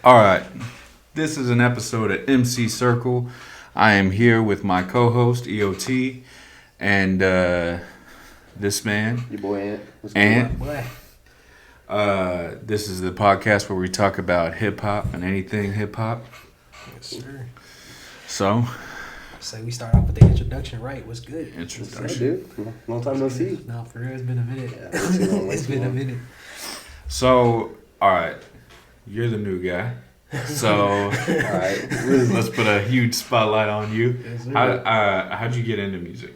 All right. This is an episode of MC Circle. I am here with my co-host EOT and this man. Your boy Ant. Ant. Boy. This is the podcast where we talk about hip hop and anything hip hop. Yes, sir. So, So we start off with the introduction, right? What's good? Hey, introduction. dude. Long time no see. No, for real, it's been a minute. Yeah, it's been a It's been a minute. So, all right. You're the new guy. So, All right. let's put a huge spotlight on you. Yes, sir. How'd you get into music?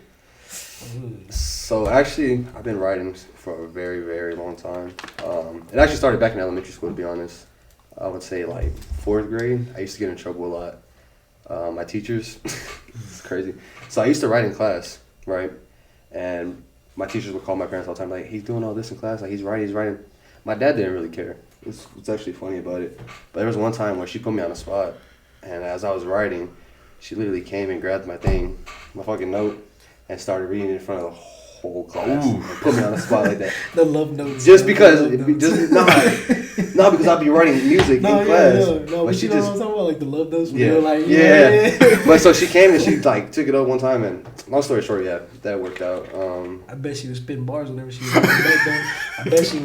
Ooh. So actually, I've been writing for a very, very long time. It actually started back in elementary school, to be honest. I would say like fourth grade. I used to get in trouble a lot. My teachers, it's crazy. So I used to write in class, right? And my teachers would call my parents all the time, like, he's doing all this in class, like he's writing. My dad didn't really care. It's actually funny about it. But there was one time where she put me on the spot, and as I was writing, she literally came and grabbed my fucking note, and started reading it in front of the whole class. Ooh. And put me on the spot like that. The love notes. Just the because, love notes. not because I'd be writing music No, in yeah, class. no, but but she you know just, what I'm talking about? Like the love notes. yeah, Real, like, yeah. But so she came and she like took it up one time, and long story short, yeah, that worked out. I bet she was spitting bars whenever she was back then. I bet she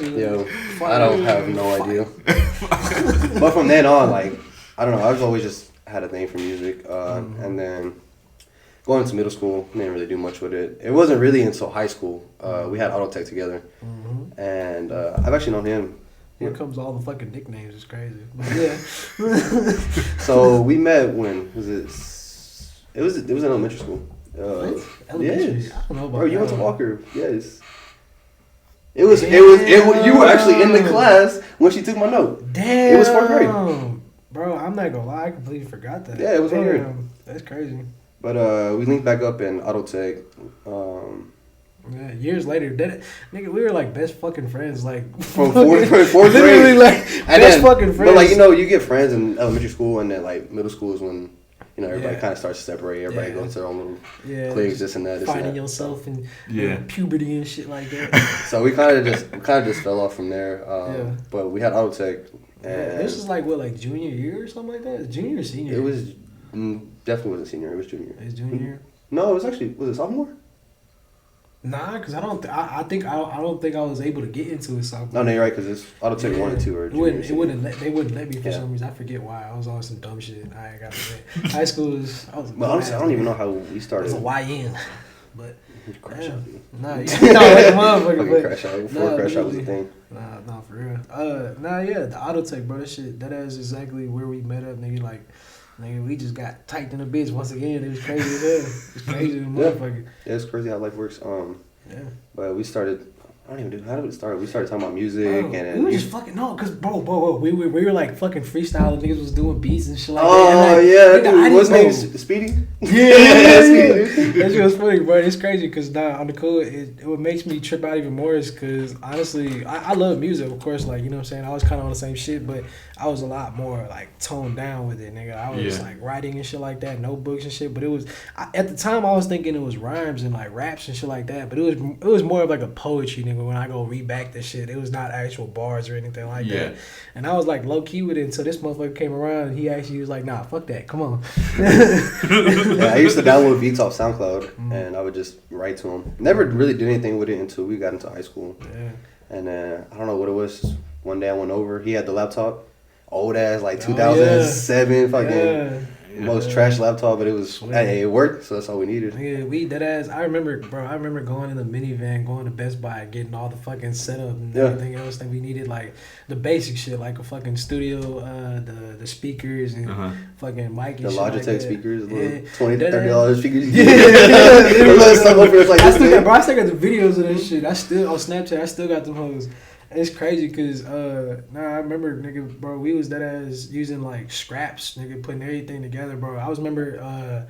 was. Yo, I don't have no idea. But from then on, like, I don't know, I was always just had a thing for music, and then going into middle school, didn't really do much with it. It wasn't really until high school. We had auto tech together, and I've actually known him. Here comes all the fucking nicknames. It's crazy. But yeah. So we met when was it? It was in elementary school. What? Elementary? Yes. I don't know about Bro, you went to that. Walker. Yes. It was. You were actually in the class when she took my note. Damn. It was fourth grade. Bro, I'm not gonna lie. I completely forgot that. Yeah, it was fourth grade. Damn, that's crazy. But we linked back up in auto tech. Yeah, years later, nigga, we were like best fucking friends, like From fourth grade. literally like And best then, fucking friends. But like you get friends in elementary school, and then like middle school is when everybody Yeah. kind of starts to separate. Everybody Yeah. goes to their own little yeah, cliques, this and that. This finding and that. yourself and Yeah. puberty and shit like that. So we kind of just fell off from there. Yeah. But we had auto tech, Yeah, and this is like what, like junior year or something like that. Junior or senior? it was definitely wasn't senior. It was junior. It's junior year. No, it was it sophomore? Nah, cause I don't think I was able to get into it. So No, you're right, because it's auto tech 1 and 2 or It junior. wouldn't. It senior. wouldn't. They wouldn't let me for Yeah. some reason. I forget why. I was on some dumb shit. I ain't got to admit. High school was. I was. But honestly, I don't even know how we It was started. a YN, but Crash yeah. out, dude. Nah, like a motherfucker. Fucking But, crash out before Nah, crash out was a literally. thing. nah, for real. Yeah, the auto tech, bro. That shit. That is exactly where we met up, nigga. Like, nigga, we just got typed in a bitch once again. It was crazy as hell. It was crazy as a motherfucker. Yeah, it's crazy how life works. Yeah. But we started. I don't even know how did it start. We started talking about music, Bro, and then we were just fucking cause bro, we were like fucking freestyling. Niggas was doing beats and shit like oh that. And, like, yeah, nigga, I dude, didn't what's know- his name? Speedy. Yeah. That shit was funny, bro. It's crazy because now on the cool, what makes me trip out even more is because honestly, I love music, of course. Like, you know what I'm saying? I was kind of on the same shit, but I was a lot more like toned down with it, nigga. I was like writing and shit like that, notebooks and shit. But it was at the time I was thinking it was rhymes and like raps and shit like that. But it was more of like a poetry, nigga. When I go read back the shit, it was not actual bars or anything like that. And I was like low key with it until this motherfucker came around and he actually was like, nah, fuck that, come on. Yeah, I used to download beats off SoundCloud, and I would just write to him. Never really did anything with it until we got into high school. Yeah. And I don't know what it was. One day I went over. He had the laptop, old ass, like Oh, 2007, fucking Yeah. most trash laptop, but it was Sweet. hey, it worked, so that's all we needed. Yeah, we that ass. I remember going in the minivan, going to Best Buy, getting all the fucking setup and Yeah. everything else that we needed, like the basic shit, like a fucking studio, the speakers and fucking mic and The shit Logitech like that. speakers, the Yeah. little $20, That $30 speakers. Yeah, Little stuff over it's like I this still got, big. bro. I still got the videos of that shit. I still on Snapchat. I still got them hoes. It's crazy because I remember, nigga, bro, we was that ass using like scraps, nigga, putting everything together, bro. I was remember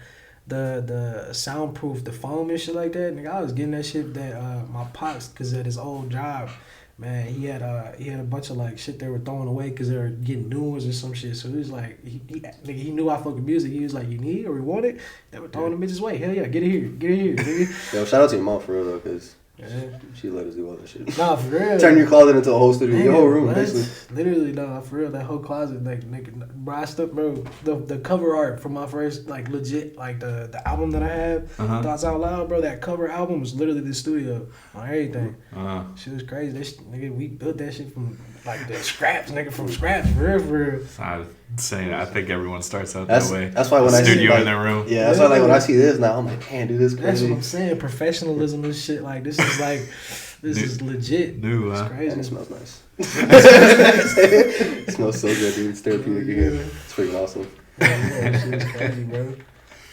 the soundproof, the foam and shit like that, nigga. I was getting that shit that my pops, cause at his old job, man, he had a bunch of like shit they were throwing away because they were getting new ones or some shit. So he was like, he knew I fucking music. He was like, you need or you want it? They were throwing them bitches away. Hell yeah, get it here, nigga. Yo, shout out to your mom for real though, cause Yeah. She let us do all that shit. Nah, for real. Turn your closet into a whole studio. Your Nigga, whole room, what? basically. Literally, no, for real. That whole closet, like, nigga, bro, I still, bro, the cover art for my first, like, legit, like, the album that I have, Thoughts Out Loud, bro, that cover album was literally the studio on everything. Shit was crazy. Nigga, we built that shit from, like, the scraps, nigga, from scraps, for real. I'm saying, I think everyone starts out That's that way. that's why when The I see studio like, in their room. Yeah, that's why like when I see this now, I'm like, man, dude, this That's crazy. what I'm saying. Professionalism and shit. Like, this is like, this is legit. New, It's huh? crazy. And it smells nice. It smells so good, dude. It's therapeutic in here. It's freaking awesome. Yeah, that shit is crazy, bro.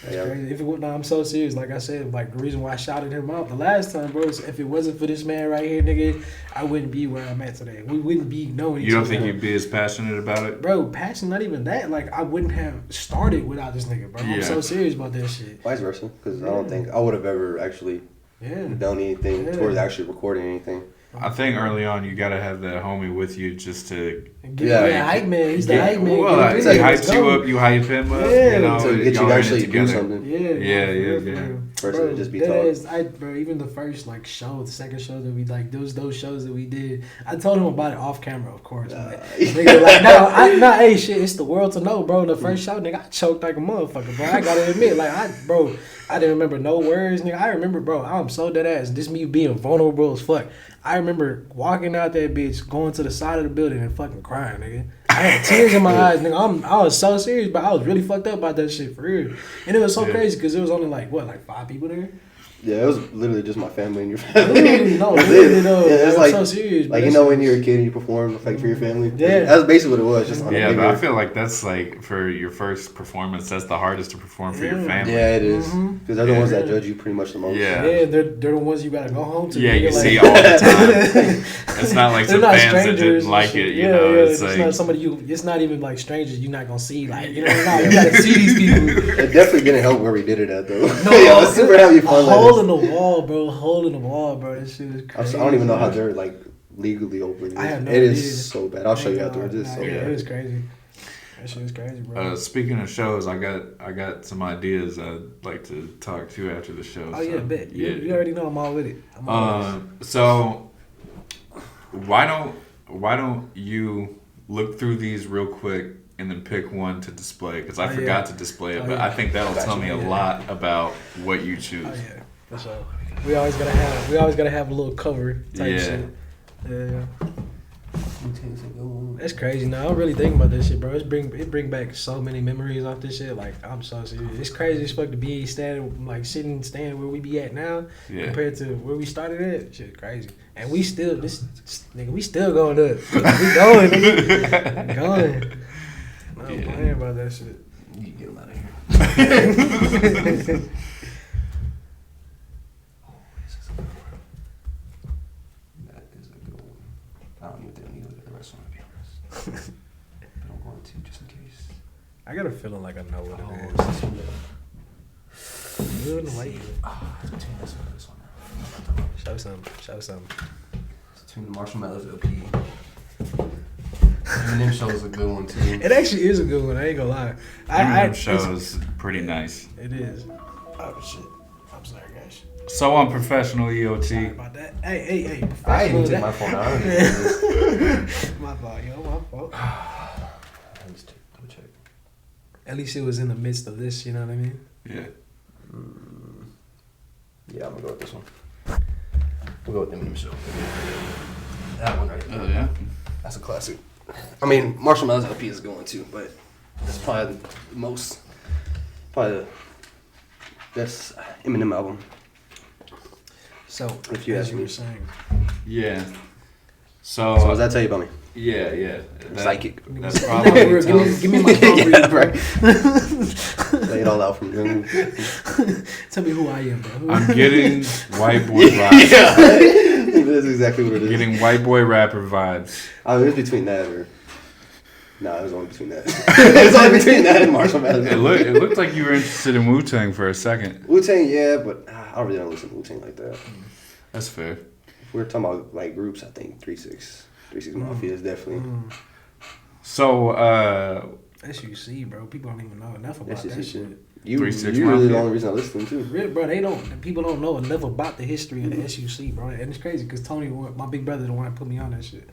That's Yeah. crazy. If it, no, I'm so serious. Like I said, like the reason why I shouted him out the last time, bro, is if it wasn't for this man right here, nigga, I wouldn't be where I'm at today. We wouldn't be knowing each You don't other. think you'd be as passionate about it? Bro, passion, not even that. Like, I wouldn't have started without this nigga, bro. I'm Yeah. so serious about that shit. Vice versa, because I don't think I would have ever actually Yeah. done anything Yeah. towards actually recording anything. I think early on you gotta have that homie with you just to And give Yeah. me a hype man. He's the hype man. Well, Get he ready. like, Let's hypes you go. up, you hype him up. Yeah. You know, To get you y'all to in it actually do together. something. Yeah, Yeah, for yeah, real, for yeah. real. Versus Bro, just be that taught. is, bro, even the first like show, the second show that we like, those shows that we did, I told him about it off camera, of course. But, nigga, like, no, hey, shit, it's the world to know, bro. The first show, nigga, I choked like a motherfucker, bro. I gotta admit, like, I didn't remember no words, nigga. I remember, bro, I'm so dead ass. This me being vulnerable as fuck. I remember walking out that bitch, going to the side of the building and fucking crying, nigga. I had tears in my eyes, nigga. I was so serious, but I was really fucked up about that shit, for real. And it was so Yeah. crazy because there was only like 5 people there? Yeah, it was literally just my family and your family. Literally, no, That's literally, it. no. Yeah, it's I'm like, so serious. like bro. you know when you're a kid and you perform like for your family. Yeah. That's basically what it was. Just on Yeah, a but bigger. I feel like that's like for your first performance, that's the hardest to perform for your Yeah. family. Yeah, it is. Mhm. Because they're the ones that Yeah. judge you pretty much the most. Yeah. Yeah, they're the ones you gotta go home to. Yeah, nigga, you like- see all the time. It's not like They're some not fans that strangers didn't and like shit. it, you Yeah, know. yeah, It's it's like not somebody you. It's not even like strangers you're not gonna see. Like, you know, nah, you gotta see these people. It definitely didn't help where we did it at though. No, Yeah, I was super happy fun. a like hole this. in the wall, bro. Hole in the wall, bro. That shit is I crazy. don't even know how bro. they're like legally open. I have no It idea. is so bad. I'll show you afterwards. It's Nah, so yeah, bad. it was crazy. That shit was crazy, bro. speaking of shows, I got some ideas I'd like to talk to after the show. Oh yeah, so, bet. You already know I'm all with it. I'm all with it. So why don't you look through these real quick and then pick one to display? Because I Oh, forgot yeah. to display it, Oh, but yeah. I think that'll Gotcha. tell me a Yeah. lot about what you choose. Oh yeah, for sure. We always gotta have a little cover type Yeah. shit. Yeah. That's crazy. Now I'm really thinking about this shit, bro. It bring back so many memories off this shit. Like, I'm so serious. It's crazy as fuck to be standing where we be at now Yeah. compared to where we started at. Shit, crazy. And we still we still going up. We going, nigga. We going. No, I'm Yeah. playing about that shit. You get them out of here. That is a good one. I don't even think I need to look at the rest of them, to be honest. But I'm going to just in case. I got a feeling like I know what Oh, it is this one? is. Good and white. It's between this one and this one. Show some. It's between the Marshall Mathers LP. Eminem Show is a good one too. It actually is a good one. I ain't gonna lie. Eminem show is pretty nice. It is. Oh shit. I'm sorry, guys. So unprofessional, Sorry EOT. about that. Hey. I didn't even take that- my phone out. I don't even do this. My fault, yo. My fault. Let me just double check. At least it was in the midst of this. You know what I mean? Yeah. Yeah, I'm gonna go with this one. We'll go with Eminem Show. That one right there. Oh, yeah. That's a classic. I mean, Marshall Mathers LP is going too, but it's probably probably the best Eminem album. So, If you as ask you me. were saying, Yeah. So what So does that tell you about me? yeah. Psychic. That's Give probably me- give me my Yeah, concrete. right. Lay it all out from you. Tell me who I am, bro. I'm getting white boy vibes. Yeah, that's exactly what it is. Getting white boy rapper vibes. I mean, it was between that or. No, it was only between that. It was only between that and Marshall Mathers. It looked like you were interested in Wu-Tang for a second. Wu-Tang, yeah, but I don't really don't listen to Wu-Tang like that. That's fair. If we're talking about like groups, I think 3 6 Mafia is definitely. So SUC, bro. People don't even know enough about SUC that shit. You 3 6 really the Mafia. only reason I listen to. Really, bro, people don't know enough about the history of the SUC, bro. And it's crazy because Tony, my big brother, the one that put me on that shit.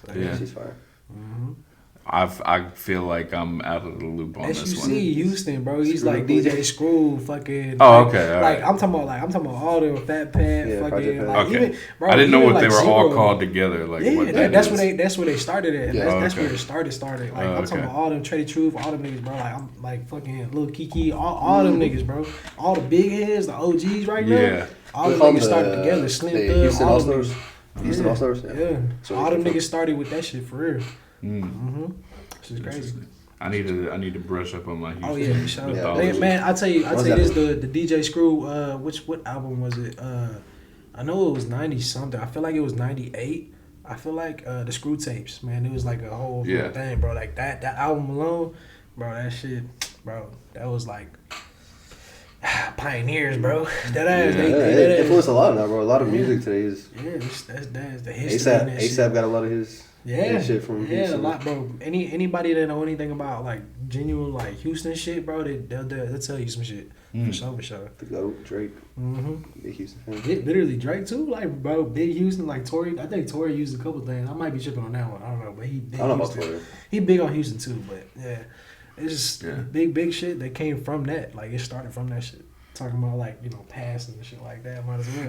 So, Yeah. She's fire. Mm-hmm. I feel like I'm out of the loop on this SUC one. Houston, bro. He's Screw like it. DJ Screw, fucking. Oh, like, okay, all Like right. I'm talking about all the Fat Pat, Yeah, fucking. Project Pat. Like, Okay. even, bro, I didn't know even, what they like, were all Zero. called together. Like Yeah, what that's is. where they started at. Yeah. That's Okay. where it started. Like Oh, I'm talking okay. about all them Trey Truth, all them niggas, bro. Like I'm like fucking Lil Kiki, all them niggas, bro. All the big heads, the OGs right now. Yeah. All We them call niggas them started together. Slim the Thug, Houston all All them Stars. niggas. Houston All Stars. Yeah. So All them it's- niggas started with that shit for real. Mm. Mm-hmm. Shit's crazy. I need to brush up on my Houston. Oh yeah, for sure. Yeah. Man, I tell you What's this, that? the DJ Screw, what album was it? I know it was 90 something. I feel like it was 98. I feel like the Screw tapes, man, it was like a whole Yeah. thing, bro. Like that album alone, bro, that shit, bro, that was like pioneers, bro. That ass, Yeah, it influenced a lot now, bro. A lot of music today is that's the history. and that shit. ASAP got a lot of his shit from a Houston. lot, bro. Anybody that know anything about like genuine like Houston shit, bro, they'll tell you some shit Mm. for sure. The GOAT, Drake, Mm-hmm. big Houston fan. Literally Drake too, like bro, big Houston, like Tory. I think Tory used a couple things. I might be tripping on that one. I don't know, but he big I don't know about Houston. Twitter. He big on Houston too, but yeah, it's just Yeah. big shit that came from that. Like it started from that shit. Talking about like past and shit like that. Might as well.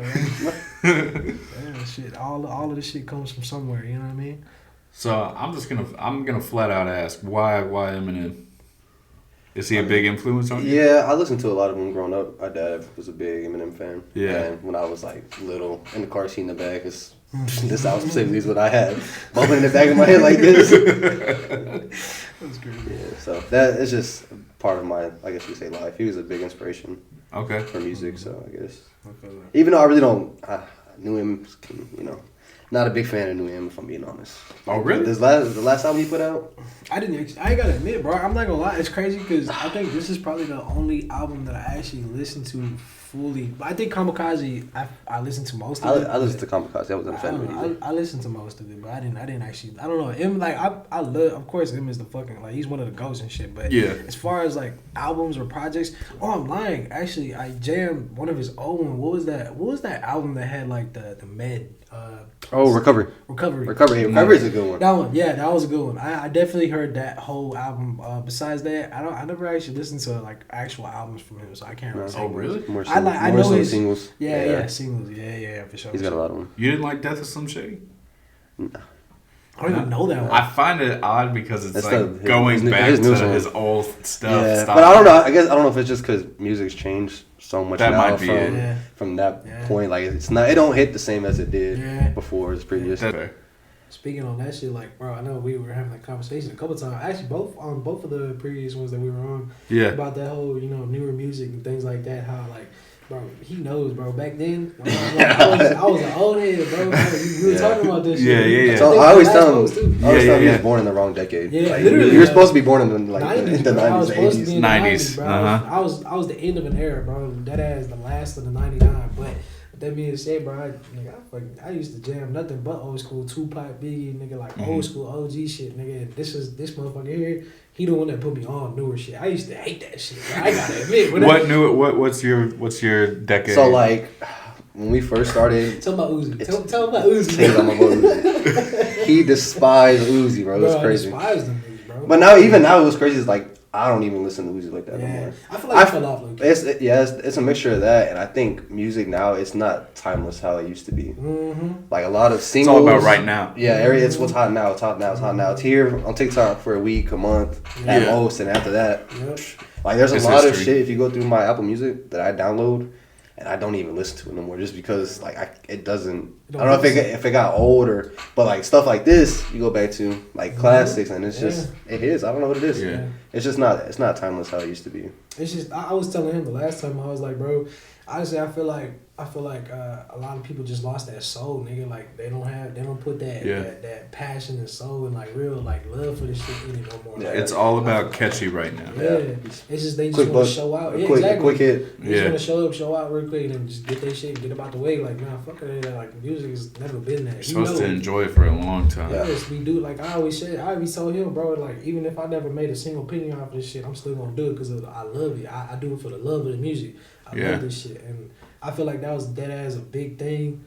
Right? Yeah, shit. All of this shit comes from somewhere. You know what I mean? So I'm gonna flat out ask why Eminem? Is he a big influence on you? Yeah, I listened to a lot of them growing up. My dad was a big Eminem fan. Yeah. And when I was like little, in the car seat in the back, this album specifically is what I had. Bumping in the back of my head like this. That's good. Yeah, so that is just part of my, I guess you could say, life. He was a big inspiration Okay. for music, so I guess. I feel that. Even though I really don't, I knew him, not a big fan of New M, if I'm being honest. Oh, really? The last album he put out? I ain't gotta admit, bro. I'm not gonna lie. It's crazy because I think this is probably the only album that I actually listened to fully. But I think Kamikaze, I listened to most of it. I listened to Kamikaze. I wasn't a fan of it either. I listened to most of it, but I didn't actually. I don't know. M, like I love. Of course, M is the fucking like he's one of the goats and shit. But Yeah. as far as like albums or projects, I'm lying. Actually, I jammed one of his old one. What was that? What was that album that had like the Med? Oh, Recovery. Recovery. Recovery is a good one. That one, yeah, that was a good one. I definitely heard that whole album. Besides that, I never actually listened to like actual albums from him, so I can't really say. Oh, really? More I more know so his singles. Yeah, singles. Yeah, for sure. He's got a lot of them. You didn't like Death of Slim Shady? I don't even know that one. I find it odd because it's That's like the- going his back new to song. his old stuff. Yeah, style. but I don't know. I don't know if it's just because music's changed so much That now might be from it. Yeah. from that Yeah. point. Like it's not. It don't hit the same as it did Yeah. before. It's previous. That's fair. Speaking on that shit, like, bro, I know we were having a conversation a couple times. Actually, both of the previous ones that we were on Yeah. about that whole, newer music and things like that. How like, bro, he knows, bro. Back then, when I was an old head, bro. We were Yeah. talking about this. Yeah, shit. yeah, yeah. So think I always the tell last him. post, too. I always Yeah, tell him yeah, he yeah. was born in the wrong decade. Yeah, like, literally, you're yeah. supposed to be born in the 90s, the bro. I was 90s, supposed to be 80s. in the 90s, 90s, bro. uh-huh. I was the end of an era, bro. That ass the last of the 99. But with that being said, bro, I used to jam nothing but old school Tupac, Biggie, nigga, like Mm-hmm. old school OG shit, nigga. This motherfucker here. He the one that put me on newer shit. I used to hate that shit, bro. I gotta admit. What's your decade? So like when we first started, Tell him about Uzi. Tell him about Uzi. Taylor, my boy Uzi. He despised Uzi, bro. It was Bro, crazy. I despise them niggas, bro. But now, even now, it was crazy. It's like I don't even listen to Uzi like that no yeah, more. I feel like I fell off, Luke. It's a mixture of that, and I think music now it's not timeless how it used to be. Mm-hmm. Like a lot of it's singles. all about right now. Yeah, it's what's hot now. It's hot now. It's hot now. It's here on TikTok for a week, a month at Yeah. most, and after that, Yep. like there's a It's lot of history. shit. If you go through my Apple Music that I download, and I don't even listen to it no more, just because like it doesn't. I don't know if it got old but like stuff like this, you go back to like classics, and it's just it is. I don't know what it is. Yeah. It's just not. It's not timeless how it used to be. It's just I was telling him the last time I was like, bro, honestly, I feel like a lot of people just lost that soul, nigga. Like they don't put that passion and soul and like real like love for this shit in it no more. Yeah. Like, It's all about catchy right now. Yeah, it's just they just Quick want buck, to show out. Yeah, quick, exactly. quick hit. They just want to show up, show out real quick, and then just get their shit, get about the way. Like, nah, fuck it. Like, music has never been that. You're supposed to enjoy it for a long time. Yes, we do. Like I always told him, bro. Like even if I never made a single penny off this shit, I'm still gonna do it because I love it. I do it for the love of the music. I love this shit, and I feel like that was dead as a big thing.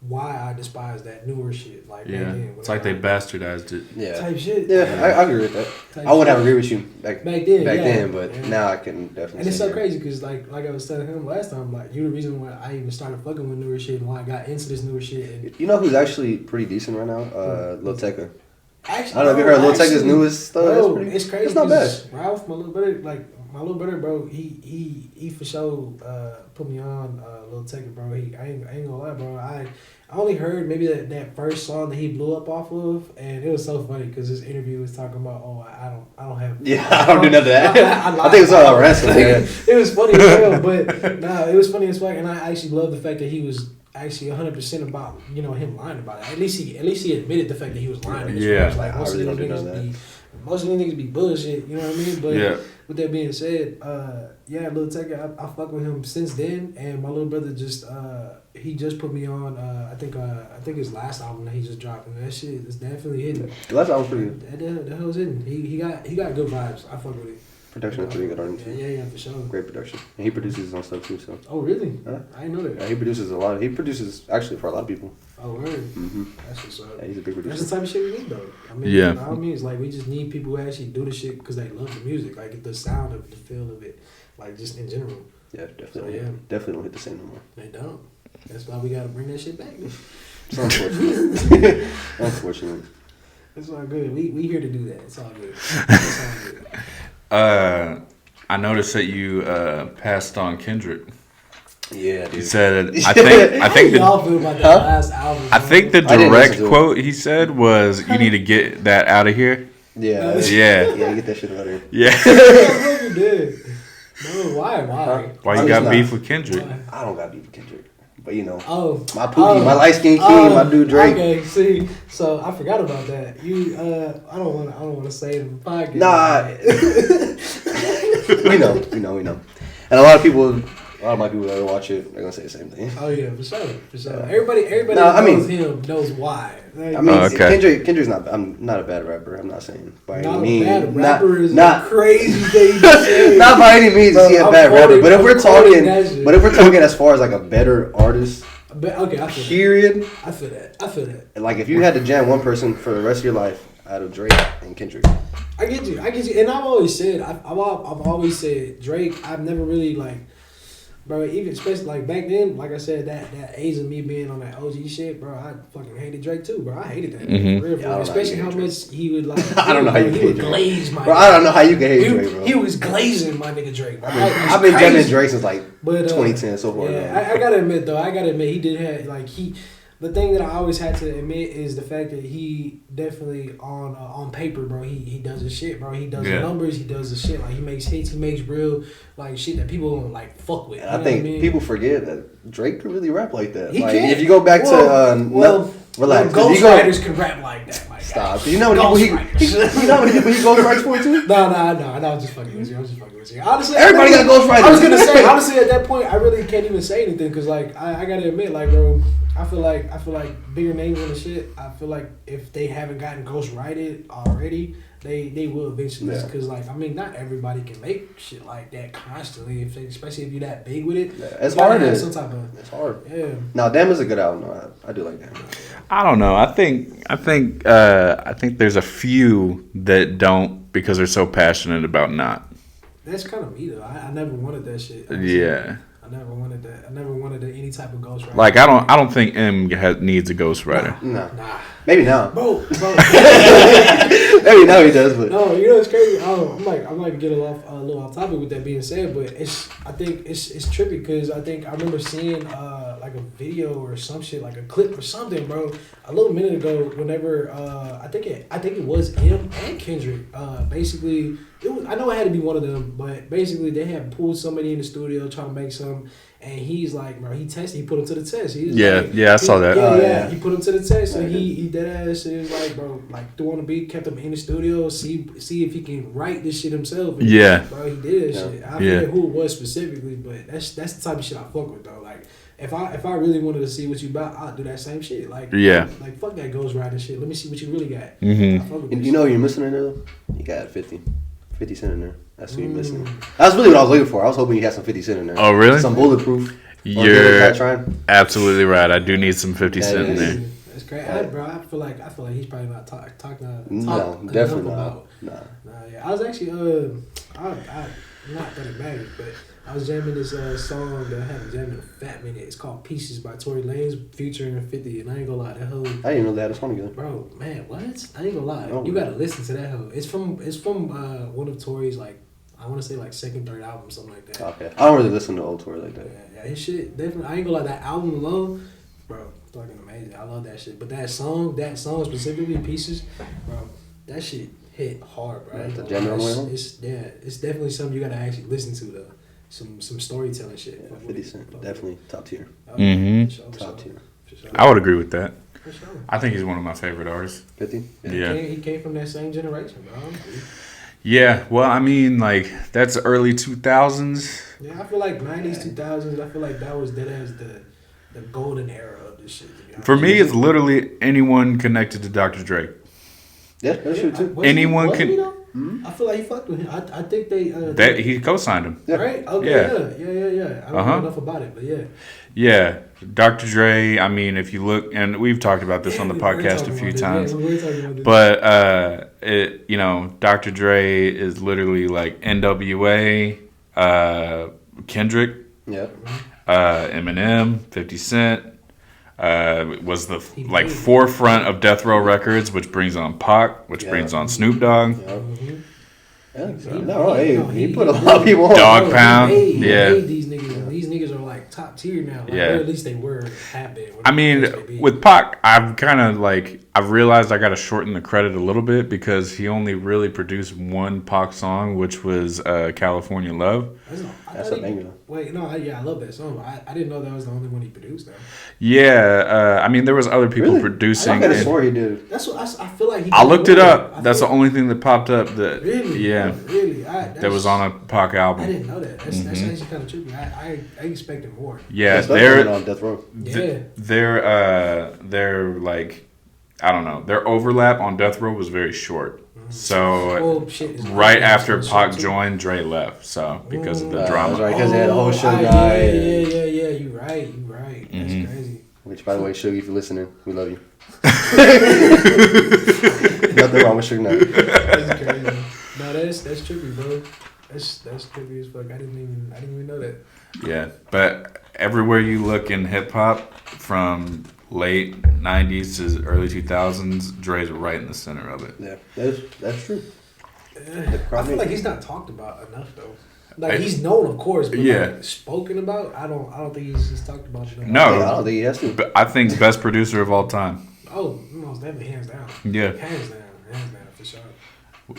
Why I despise that newer shit. Like Yeah, then, it's like they bastardized it. Yeah. type shit. Yeah, I agree with that. I wouldn't have agreed with you back then, but now I can definitely. And it's see so it. crazy because like I was telling him last time, like you the reason why I even started fucking with newer shit and why I got into this newer shit. And You know who's actually pretty decent right now? Lil Tecca. actually, I don't know if you heard Lil Tecca's newest stuff. Bro, it's crazy. It's not bad. 'cause Ralph, my little brother, bro, he for sure put me on Lil Tecca, bro. I ain't gonna lie, bro. I only heard maybe that first song that he blew up off of, and it was so funny because this interview was talking about, I don't have. Yeah, I don't do none of that. I lied. think it's all about wrestling. Yeah. It was funny as hell, but nah, it was funny as fuck, and I actually love the fact that he was actually 100% about him lying about it. At least he admitted the fact that he was lying. Yeah. Like I most really of don't these do none of most of these niggas be bullshit. You know what I mean? But Yeah. with that being said, Lil Tecca, I fuck with him since then, and my little brother just he just put me on. I think his last album that he just dropped, and that shit is definitely hitting. The last album's pretty good. The hell's hitting. He got good vibes. I fuck with it. Production is pretty good on it too. Yeah, for sure. Great production. And he produces his own stuff too. So Oh really? Huh? I didn't know that. yeah, he produces a lot. He produces actually for a lot of people. Oh word. Mm-hmm. That's what's up. Yeah, he's a big That's producer. the type of shit we need, though. I mean, Yeah. by all means, like we just need people who actually do the shit because they love the music, like the sound of it, the feel of it, like just in general. Yeah, definitely. So, yeah. Definitely don't hit the same no more. They don't. That's why we gotta bring that shit back. It's unfortunate. Unfortunate. It's all good. We here to do that. It's all good. It's all good. I noticed that you passed on Kendrick. Yeah, He dude. said, I think How the y'all feel about that last album? I think the I didn't direct listen to it. quote he said was, "You need to get that out of here." Yeah. Yeah. Yeah, get that shit out of here. Yeah. You did. No, why? Huh? Why I'm you just got not- beef with Kendrick? Why? I don't got beef with Kendrick. But you know. Oh, My Pookie, my light skinned king, my dude Drake. Okay, see, so I forgot about that. You, I don't want to say it in the podcast. Nah. we know. And a lot of my people that watch it, they're gonna say the same thing. Oh yeah, for sure. Yeah. Everybody Nah, I that knows mean- him knows why. Like, I mean, Okay. Kendrick's not. I'm not a bad rapper. I'm not saying by not any a means. bad rapper is not, a crazy thing to say. not by any means is he a Bro, bad I'm rapper. quoting- But if we're I'm quoting that talking, shit. as far as like a better artist, But okay, I feel that. period. I feel that. Like if you had to jam one person for the rest of your life out of Drake and Kendrick, I get you, and I've always said, I've always said Drake. I've never really like, bro. Even especially like back then, like I said, that age of me being on that OG shit, bro. I fucking hated Drake too, bro. I hated that, Mhm. for real, Yeah, I don't know especially how how you hate much he would like. I don't know how you he hate would Drake. glaze my. bro, I don't know how you can hate Drake, bro. He was glazing my nigga Drake. Bro. I've been jamming Drake since like But 2010 so far. yeah, man. I gotta admit, he did have like he. The thing that I always had to admit is the fact that he definitely on paper, bro. He does his shit, bro. He does the Yeah. numbers. He does the shit. Like he makes hits. He makes real like shit that people don't like fuck with. And You I know think what I mean? people forget that Drake can really rap like that. He like can. if you go back to relax. 'cause Ghost you go- Riders can rap like that. My Stop. guy. 'Cause you know how many people you know how many people he ghost writes for too? No, I was just fucking with you. Honestly, Everybody got ghost I was writers. gonna say, honestly, at that point, I really can't even say anything because, like, I gotta admit, like, bro, I feel like bigger names on the shit. I feel like if they haven't gotten ghost righted already, they will eventually. Yeah. Because, like, I mean, not everybody can make shit like that constantly. Especially if you're that big with it. Yeah, it's You gotta hard. have some type of It's hard. yeah. Now, Damn is a good album. No, I do like Damn. I don't know. I think there's a few that don't because they're so passionate about not. That's kind of me though. I never wanted that shit. honestly. Yeah. I never wanted that. I never wanted any type of ghost rider. Like I don't think M needs a ghostwriter. No. Nah. Maybe now. Bro. Maybe now he does, but No, you know it's crazy. I'm like to get a little off topic with that being said, but I think it's trippy because I think I remember seeing like a video or some shit, like a clip or something, bro. A little minute ago, whenever I think it was him and Kendrick. Basically, I know it had to be one of them, but basically they had pulled somebody in the studio trying to make some, and he's like, bro, he put him to the test. He was like, I saw that. Yeah, he put him to the test, and he dead ass. He was like, bro, like threw on the beat, kept him in the studio, see if he can write this shit himself. And, bro, he did that shit. I forget who it was specifically, but that's the type of shit I fuck with though. Like if I really wanted to see what you about, I'd do that same shit. Like like fuck that ghostwriting shit. Let me see what you really got. Mm-hmm. I fuck with And this you know shit. you're missing in there though? You got 50 Cent in there. That's what you're missing. That's really what I was looking for. I was hoping you had some 50 Cent in there. Oh, really? Some Bulletproof. You're absolutely right. I do need some 50 Cent in there. That's great, bro. I feel like he's probably not talking. No, definitely not. Nah. Yeah. I was actually I not that it matters, but I was jamming this song that I haven't jammed in a fat minute. It's called Pieces by Tory Lanez featuring 50, and I ain't gonna lie, that hoe. I didn't even know they had a song together. Bro, man, what? I ain't gonna lie. Oh, you gotta listen to that hoe. It's from one of Tory's, like, I want to say like second, third album, something like that. Okay. I don't really listen to old Tory like that. Yeah, his shit definitely. I ain't gonna lie, that album alone, bro, fucking amazing. I love that shit. But that song specifically, Pieces, bro, that shit hit hard, bro. Yeah, the jam on the way home? It's definitely something you gotta actually listen to though. Some storytelling shit. Yeah, 50 Cent, definitely top tier. Mm-hmm. Top tier. For sure. I would agree with that. For sure. I think he's one of my favorite artists. 50? Yeah. He came from that same generation, bro. Yeah, well, I mean, like, that's early 2000s. Yeah, I feel like 90s, 2000s, I feel like that was the golden era of this shit. For me, it's literally anyone connected to Dr. Dre. Yeah, that's true too. Anyone can- I feel like he fucked with him. I think they. He co-signed him. Yeah. Right? Okay, yeah. I don't know enough about it, but yeah. Yeah, Dr. Dre, I mean, if you look, and we've talked about this on the podcast a few times, but, Dr. Dre is literally like NWA, Kendrick, Yeah. Eminem, 50 Cent, was the forefront of Death Row Records, which brings on Pac, which brings on Snoop Dogg. Yeah. He put a lot of people on. Dog Pound, He yeah. made these niggas are like top tier now. Like, Yeah. or at least they were, have been. I mean, with Pac, I've realized I got to shorten the credit a little bit because he only really produced one Pac song, which was California Love. That's a banger. Wait, no, I love that song. I didn't know that was the only one he produced though. Yeah, I mean, there was other people Really? producing. I could have swore he did. That's what I feel like. I looked it up. That's the only thing that popped up that really that was on a Pac I album. didn't know that. That's actually kind of trippy. I expected more. Yeah, They're on Death Row. Yeah. They're like, I don't know. Their overlap on Death Row was very short. So Oh, shit. right after Pac joined, Dre left. So because of the drama. That's right, because they had a whole show Yeah. guy. You're right. That's crazy. Which, by the way, Suge, if you're listening, we love you. Nothing wrong with Suge Knight. That's crazy. No, that's trippy, bro. That's trippy as fuck. I didn't even know that. Yeah, but everywhere you look in hip hop, from late '90s to early 2000s, Dre's right in the center of it. Yeah, that's true. I feel like he's not talked about enough though. Like he's known, of course, but like, spoken about. I don't think he's talked about enough. No, I don't think he has to. But I think best producer of all time. Oh, most definitely, hands down. Yeah, hands down, for sure.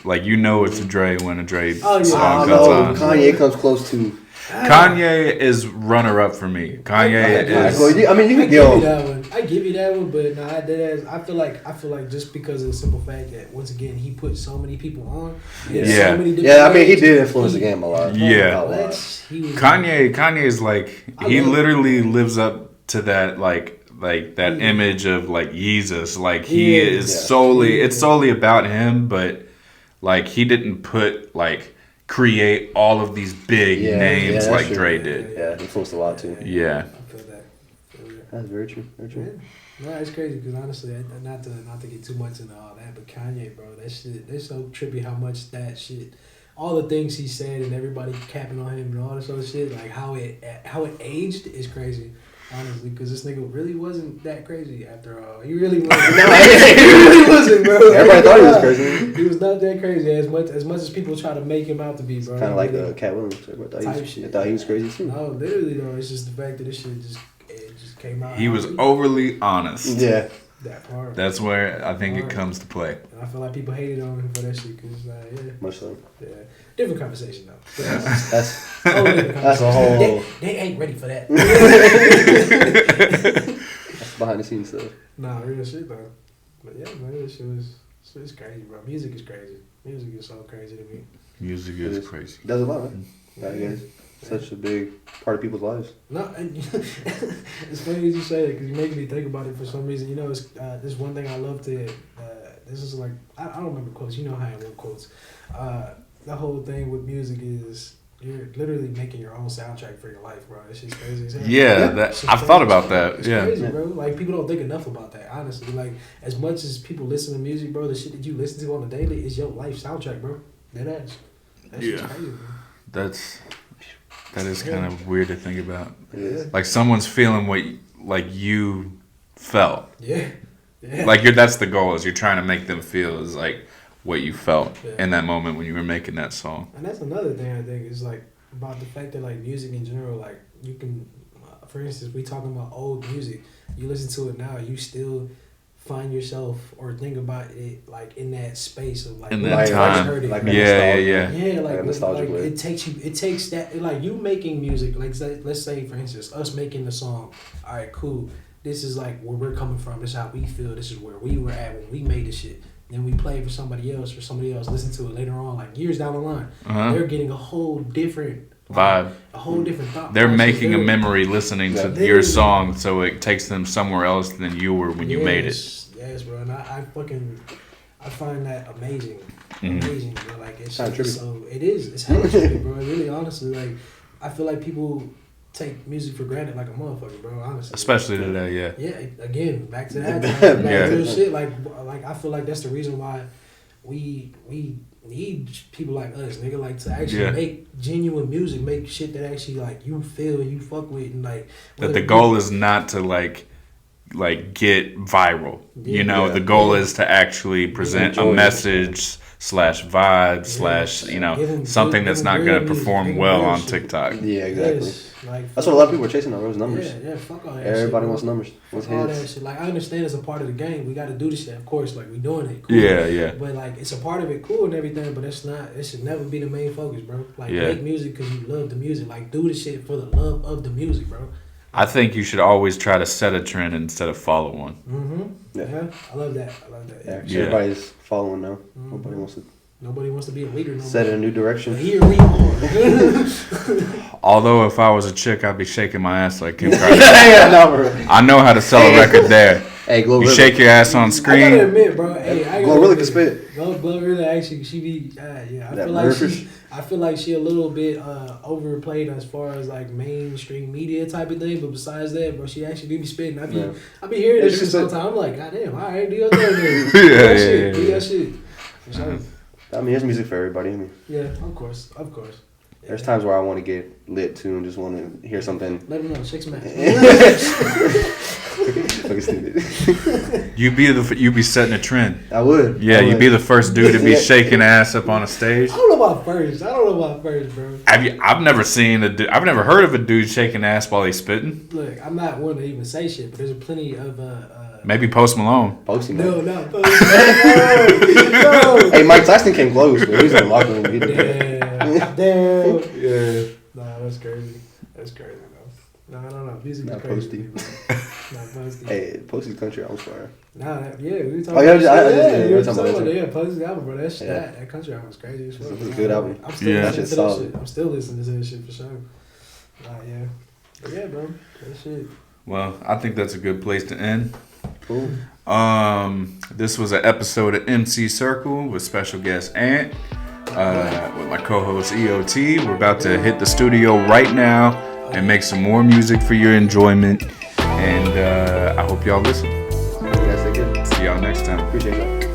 like it's a Dre when a Dre Oh, yeah. song I comes know on. Kanye comes close to. Kanye is runner up for me. Kanye is. I mean, you can give you that one. I give you that one, but no, I feel like just because of the simple fact that once again he put so many people on. Yeah. So many different Yeah, I mean, he ways. did influence the game a lot. Yeah. A lot. Kanye is like he literally lives up to that like that image of like Jesus. Like he is solely it's solely about him, but like he didn't put like create all of these big names like true. Dre did. Yeah, he influenced a lot too. Yeah. I feel that. That's very true. Very true. No, it's crazy because honestly, not to get too much into all that, but Kanye, bro, that shit, it's so trippy how much that shit, all the things he said and everybody capping on him and all this other shit, like how it aged is crazy. Honestly, because this nigga really wasn't that crazy after all. He really wasn't. He really wasn't, bro. Everybody thought he was crazy. He was not that crazy as much as people try to make him out to be, bro. Kind of like Cat Williams. I thought he was crazy too. No, literally though, it's just the fact that this shit just came out. He was overly honest. Yeah. That part. That's where I think it comes to play. And I feel like people hated on him for that shit because, yeah. Much so. Yeah. Different conversation, though. That's That's a whole. They ain't ready for that. That's behind the scenes stuff. Nah, real shit, though. But yeah, man, this shit was. It's crazy, bro. Music is crazy. Music is so crazy to me. Music is crazy. It does a lot, man. I guess. Such a big part of people's lives. No, and it's funny you say that because you make me think about it for some reason. You know, it's this one thing I love to. This is like I don't remember quotes. You know how I love quotes. The whole thing with music is you're literally making your own soundtrack for your life, bro. It's just crazy as hell. Yeah, I've thought about that. It's Yeah, crazy, bro. Like people don't think enough about that. Honestly, like as much as people listen to music, bro, the shit that you listen to on the daily is your life soundtrack, bro. That ass. That's Yeah. crazy, bro. that is kind of weird to think about. Yeah. Like someone's feeling what like you felt. Yeah. Yeah. Like that's the goal. Is you're trying to make them feel is like what you felt in that moment when you were making that song. And that's another thing I think is like about the fact that like music in general, like you can, for instance, we talking about old music. You listen to it now, you still find yourself or think about it like in that space of like In when that you time. first heard it. Like Yeah. Yeah, like, Like a nostalgic way. it takes that like you making music. Like let's say for instance, us making the song. All right, cool. This is like where we're coming from. This is how we feel. This is where we were at when we made this shit. Then we play it for somebody else, listen to it later on, like years down the line. Uh-huh. They're getting a whole different Vibe. a whole different thought. They're process. making a memory listening to Yeah. your song, so it takes them somewhere else than you were when you made it. Yes, bro. And I find that amazing. Mhm. Amazing, bro. Like it's Kinda trippy. so it is. It's hella trippy, bro. Really, honestly, like I feel like people take music for granted like a motherfucker, bro. Honestly, Especially today, yeah. Yeah, again, back to that. Yeah. Back to the shit. Like I feel like that's the reason why we need people like us, nigga, like to actually make genuine music, make shit that actually like you feel and you fuck with, and like That the goal is not to like get viral. You know, Yeah. the goal is to actually present a Enjoy it. message slash vibe slash something that's not gonna perform well on TikTok. Yeah, exactly. Yes, like, That's what a lot of people are chasing now, those numbers. Yeah, fuck all that Everybody shit, wants bro. numbers. Wants Fuck all that hits. shit. Like, I understand it's a part of the game. We got to do this shit, of course. Like, we doing it. Cool. Yeah. But, like, it's a part of it, cool and everything, but it's not, it should never be the main focus, bro. Like, Yeah. make music because you love the music. Like, do the shit for the love of the music, bro. I think you should always try to set a trend instead of follow one. Mm-hmm. Yeah. I love that. Yeah, 'cause Yeah. everybody's following now. Mm-hmm. Nobody wants to be a leader no Set more. in a new direction. But here we are. Although if I was a chick, I'd be shaking my ass like Kim Kardashian. Yeah, no, bro. I know how to sell a record there. Hey, You shake your ass on I gotta screen. admit, bro. Hey, I gotta Glorilla admit, can spit. Glorilla actually, she be, yeah. That murder. I feel like she a little bit overplayed as far as like mainstream media type of thing. But besides that, bro, she actually do be spitting. I be hearing Yeah, this she shit spit. sometimes. I'm like, goddamn, all right, do your thing, then. Yeah, Do that yeah, shit. yeah, Do yeah. that shit. For sure. I mean, there's music for everybody. I mean, Yeah, of course. there's times where I want to get lit too and just want to hear something. Let them know, shake some ass. Fucking stupid. You be setting a trend. I would. Yeah, I you'd would. be the first dude to be Yeah. shaking ass up on a stage. I don't know about first, bro. I've never seen a dude. I've never heard of a dude shaking ass while he's spitting. Look, I'm not one to even say shit, but there's plenty of Maybe Post Malone. Posting no, that. not first. No. Hey, Mike Tyson came close, but he's in the locker room. He did that. Damn. Yeah. Nah, that's crazy. That's crazy, though. Nah, I don't know. Music is Not crazy. Posty. to me, bro. Not Posty. Hey, Posty's country album's fire. Nah, yeah, we were talking Oh, yeah, about I shit. just- we we were were talking about talking that about Posty's album, bro. Yeah. That country album was crazy as fuck. It's a good album. I'm still Yeah. listening to Shit's that solid. shit. I'm still listening to that shit for sure. Nah, yeah. But yeah, bro. That shit. Well, I think that's a good place to end. Cool. This was an episode of MC Circle with special guest Ant, with my co-host EOT. We're about to hit the studio right now and make some more music for your enjoyment. And I hope y'all listen. You guys take care. See y'all next time. Appreciate y'all.